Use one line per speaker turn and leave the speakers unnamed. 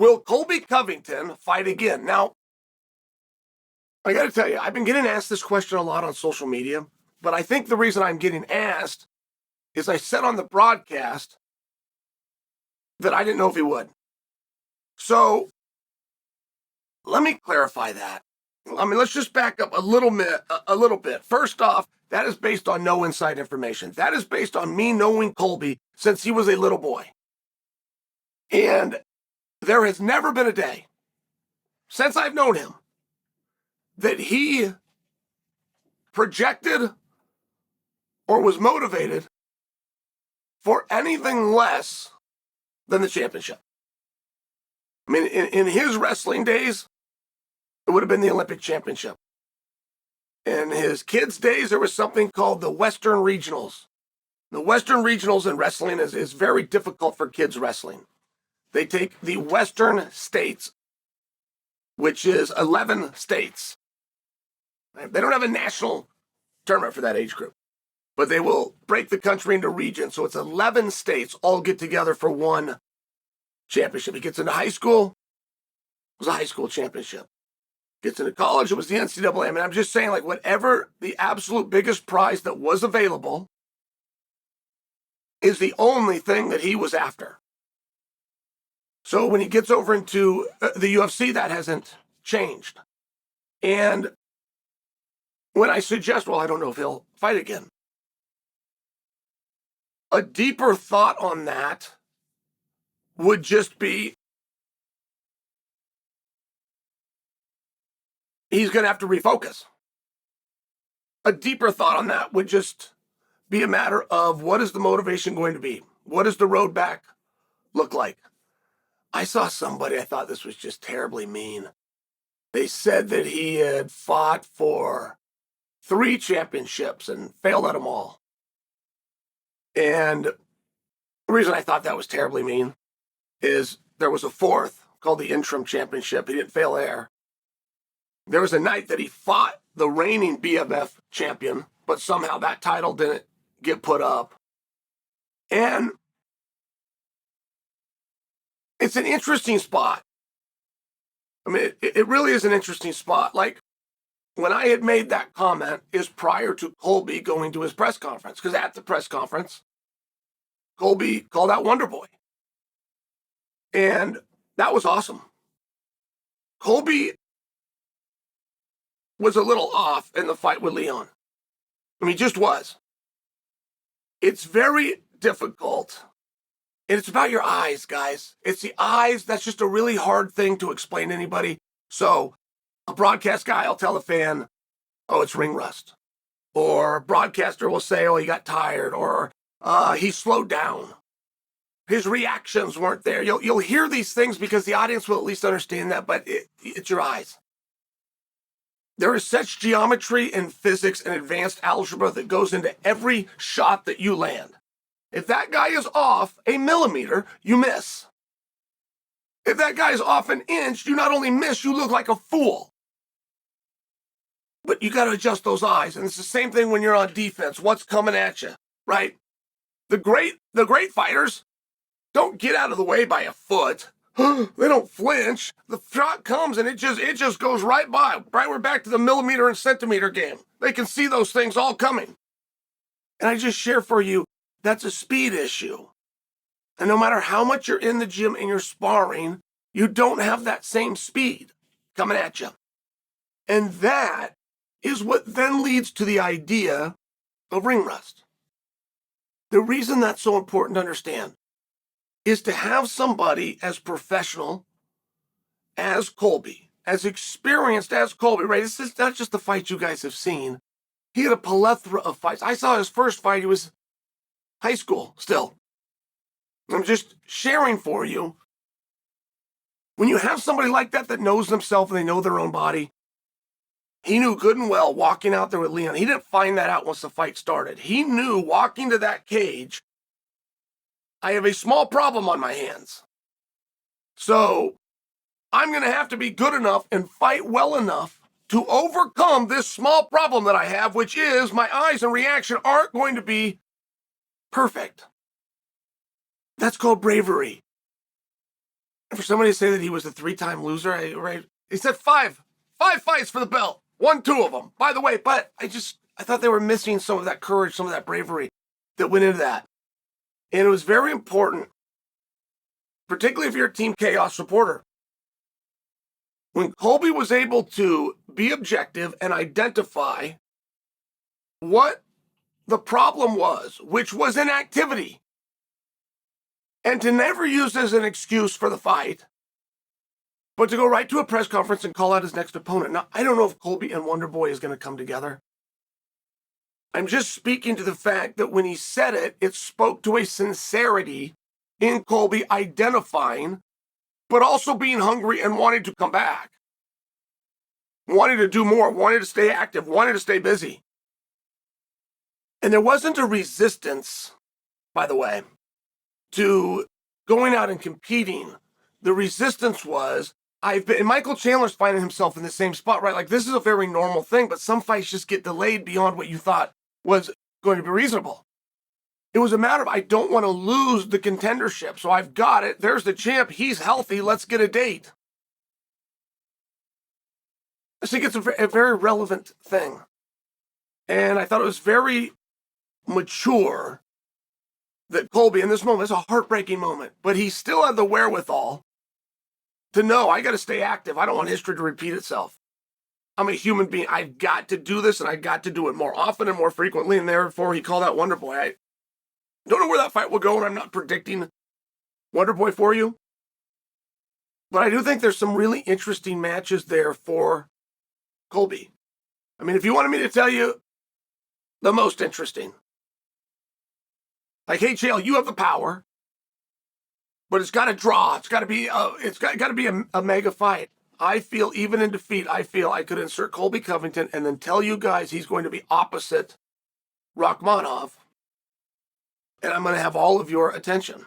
Will Colby Covington fight again? Now, I got to tell you, I've been getting asked this question a lot on social media, but I think the reason I'm getting asked is I said on the broadcast that I didn't know if he would. So let me clarify that. I mean, let's just back up a little bit. First off, that is based on no inside information. That is based on me knowing Colby since he was a little boy. And there has never been a day since I've known him that he projected or was motivated for anything less than the championship. I mean, in his wrestling days, it would have been the Olympic championship. In his kids' days, there was something called the Western Regionals. The Western Regionals in wrestling is very difficult for kids wrestling. They take the Western states, which is 11 states. They don't have a national tournament for that age group, but they will break the country into regions. So it's 11 states all get together for one championship. He gets into high school, it was a high school championship. Gets into college, it was the NCAA. I mean, I'm just saying, like, whatever the absolute biggest prize that was available is the only thing that he was after. So when he gets over into the UFC, that hasn't changed. And when I suggest, well, I don't know if he'll fight again, a deeper thought on that would just be he's going to have to refocus. A deeper thought on that would just be a matter of what is the motivation going to be? What does the road back look like? I saw somebody, I thought this was just terribly mean. They said that he had fought for 3 championships and failed at them all. And the reason I thought that was terribly mean is there was a 4th called the interim championship. He didn't fail there. There was a night that he fought the reigning BMF champion, but somehow that title didn't get put up. And it's an interesting spot. I mean, it really is an interesting spot. Like, when I had made that comment is prior to Colby going to his press conference, because at the press conference, Colby called out Wonder Boy. And that was awesome. Colby was a little off in the fight with Leon. I mean, just was. It's very difficult. And it's about your eyes, guys. It's the eyes. That's just a really hard thing to explain to anybody. So a broadcast guy will tell a fan, oh, it's ring rust. Or a broadcaster will say, oh, he got tired. Or he slowed down. His reactions weren't there. You'll hear these things because the audience will at least understand that, but it's your eyes. There is such geometry and physics and advanced algebra that goes into every shot that you land. If that guy is off a millimeter, you miss. If that guy is off an inch, you not only miss, you look like a fool. But you got to adjust those eyes. And it's the same thing when you're on defense. What's coming at you, right? The great fighters don't get out of the way by a foot. They don't flinch. The shot comes and it just goes right by. Right, we're back to the millimeter and centimeter game. They can see those things all coming. And I just share for you, that's a speed issue. And no matter how much you're in the gym and you're sparring, you don't have that same speed coming at you. And that is what then leads to the idea of ring rust. The reason that's so important to understand is to have somebody as professional as Colby, as experienced as Colby, right? This is not just the fights you guys have seen. He had a plethora of fights. I saw his first fight. He was high school still. I'm just sharing for you. When you have somebody like that knows themselves and they know their own body, he knew good and well walking out there with Leon. He didn't find that out once the fight started. He knew walking to that cage, I have a small problem on my hands. So I'm going to have to be good enough and fight well enough to overcome this small problem that I have, which is my eyes and reaction aren't going to be perfect. That's called bravery. For somebody to say that he was a 3-time loser, right? He said five fights for the belt, won 2 of them. By the way, but I thought they were missing some of that courage, some of that bravery that went into that. And it was very important, particularly if you're a Team Chaos supporter. When Colby was able to be objective and identify what the problem was, which was inactivity, and to never use as an excuse for the fight, but to go right to a press conference and call out his next opponent. Now, I don't know if Colby and Wonderboy is going to come together. I'm just speaking to the fact that when he said it, it spoke to a sincerity in Colby identifying, but also being hungry and wanting to come back. Wanting to do more, wanting to stay active, wanting to stay busy. And there wasn't a resistance, by the way, to going out and competing. The resistance was, and Michael Chandler's finding himself in the same spot, right? Like, this is a very normal thing, but some fights just get delayed beyond what you thought was going to be reasonable. It was a matter of, I don't want to lose the contendership, so I've got it. There's the champ. He's healthy. Let's get a date. I think it's a very relevant thing. And I thought it was very mature that Colby, in this moment, it's a heartbreaking moment, but he still had the wherewithal to know, I got to stay active. I don't want history to repeat itself. I'm a human being. I've got to do this, and I've got to do it more often and more frequently, and therefore he called out Wonderboy. I don't know where that fight will go, and I'm not predicting Wonderboy for you, but I do think there's some really interesting matches there for Colby. I mean, if you wanted me to tell you the most interesting, like, hey, Chael, you have the power, but it's got to draw. It's got to be a mega fight. I feel, even in defeat, I could insert Colby Covington and then tell you guys he's going to be opposite Rakhmonov, and I'm going to have all of your attention.